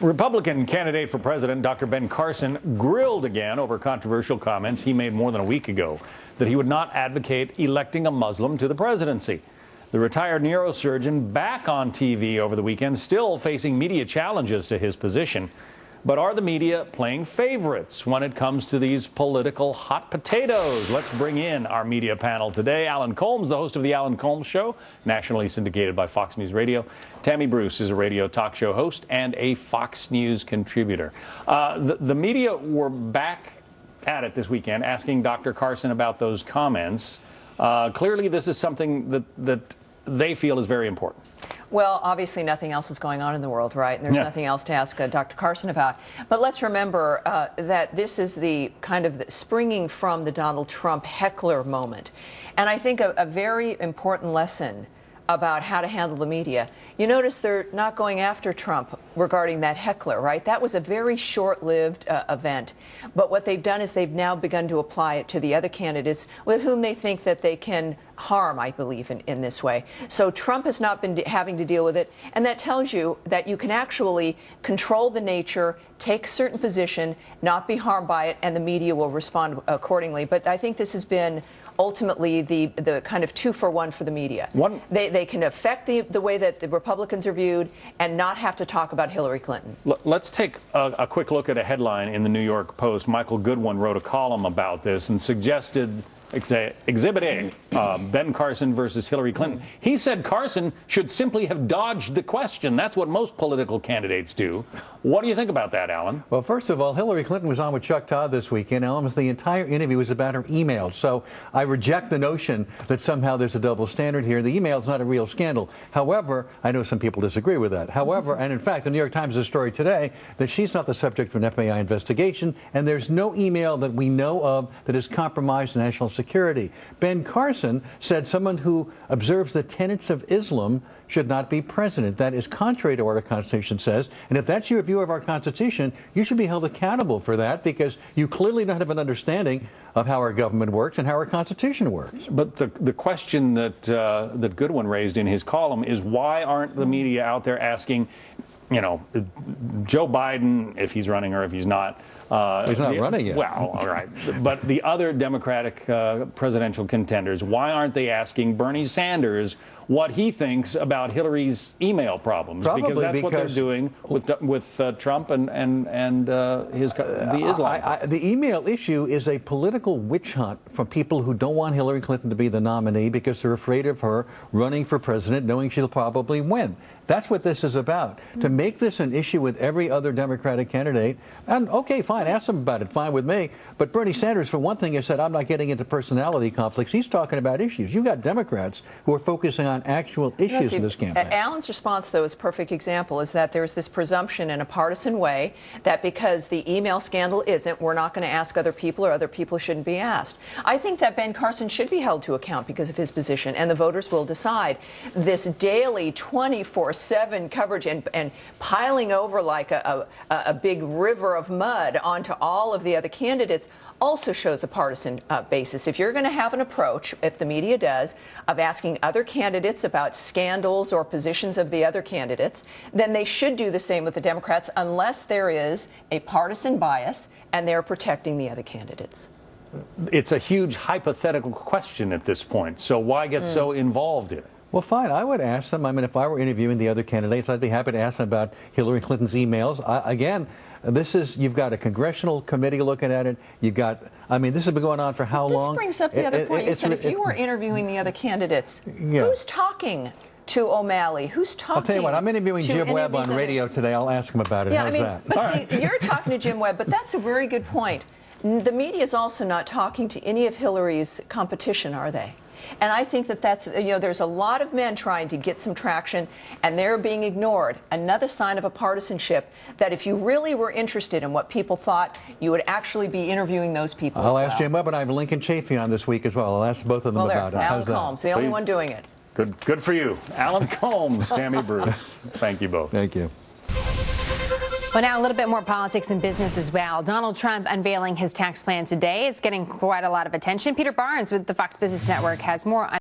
Republican candidate for president Dr. Ben Carson grilled again over controversial comments he made more than a week ago that he would not advocate electing a Muslim to the presidency. The retired neurosurgeon back on TV over the weekend, still facing media challenges to his position. But are the media playing favorites when it comes to these political hot potatoes? Let's bring in our media panel today. Alan Colmes, the host of The Alan Colmes Show, nationally syndicated by Fox News Radio. Tammy Bruce is a radio talk show host and a Fox News contributor. The media were back at it this weekend, asking Dr. Carson about those comments. Clearly, this is something that they feel is very important. Well, obviously nothing else is going on in the world, right? And there's nothing else to ask Dr. Carson about. But let's remember that this is the kind of springing from the Donald Trump heckler moment. And I think a very important lesson about how to handle the media. You notice they're not going after Trump regarding that heckler, right? That was a very short-lived event. But what they've done is they've now begun to apply it to the other candidates with whom they think that they can harm, I believe, in this way. So Trump has not been having to deal with it, and that tells you that you can actually control the nature, take a certain position, not be harmed by it, and the media will respond accordingly. But I think this has been ultimately the kind of 2-for-1 for the media. They can affect the way that the Republicans are viewed and not have to talk about Hillary Clinton. Let's take a quick look at a headline in the New York Post. Michael Goodwin wrote a column about this and suggested Exhibit A, Ben Carson versus Hillary Clinton. He said Carson should simply have dodged the question. That's what most political candidates do. What do you think about that, Alan? Well, first of all, Hillary Clinton was on with Chuck Todd this weekend. Almost the entire interview was about her emails. So I reject the notion that somehow there's a double standard here. The email is not a real scandal. However, I know some people disagree with that. However, and in fact, the New York Times has a story today that she's not the subject of an FBI investigation, and there's no email that we know of that has compromised national security. Ben Carson said someone who observes the tenets of Islam should not be president. That is contrary to what our Constitution says. And if that's your view of our Constitution, you should be held accountable for that because you clearly don't have an understanding of how our government works and how our Constitution works. But the question that Goodwin raised in his column is why aren't the media out there asking, you know, Joe Biden, if he's running or if he's not. He's not running yet. Well, all right. But the other Democratic presidential contenders, why aren't they asking Bernie Sanders what he thinks about Hillary's email problems? Probably because that's what they're doing with Trump and the Islam. The email issue is a political witch hunt from people who don't want Hillary Clinton to be the nominee because they're afraid of her running for president, knowing she'll probably win. That's what this is about. To make this an issue with every other Democratic candidate, and okay, fine, ask them about it, fine with me. But Bernie Sanders, for one thing, has said, I'm not getting into personality conflicts. He's talking about issues. You've got Democrats who are focusing on actual issues in this campaign. Alan's response, though, is a perfect example, is that there's this presumption in a partisan way that because the email scandal isn't, we're not going to ask other people or other people shouldn't be asked. I think that Ben Carson should be held to account because of his position, and the voters will decide. This daily 24/7 coverage and piling over like a big river of mud onto all of the other candidates also shows a partisan basis. If you're going to have an approach, if the media does, of asking other candidates about scandals or positions of the other candidates, then they should do the same with the Democrats unless there is a partisan bias and they're protecting the other candidates. It's a huge hypothetical question at this point, so why get so involved in it? Well, fine. I would ask them. I mean, if I were interviewing the other candidates, I'd be happy to ask them about Hillary Clinton's emails. Again, you've got a congressional committee looking at it. I mean, this has been going on for how long? This brings up the other point. You said if you were interviewing the other candidates, who's talking to O'Malley? Who's talking? I'll tell you what, I'm interviewing Jim Webb on radio today. I'll ask him about it. Yeah, How's that? But see, you're talking to Jim Webb, but that's a very good point. The media is also not talking to any of Hillary's competition, are they? And I think that that's, there's a lot of men trying to get some traction, and they're being ignored. Another sign of a partisanship that if you really were interested in what people thought, you would actually be interviewing those people. I'll ask Jim Webb, and I have Lincoln Chafee on this week as well. I'll ask both of them about it. Alan Colmes, the only one doing it. Good for you. Alan Colmes, Tammy Bruce. Thank you both. Thank you. Well, now a little bit more politics and business as well. Donald Trump unveiling his tax plan today. It's getting quite a lot of attention. Peter Barnes with the Fox Business Network has more on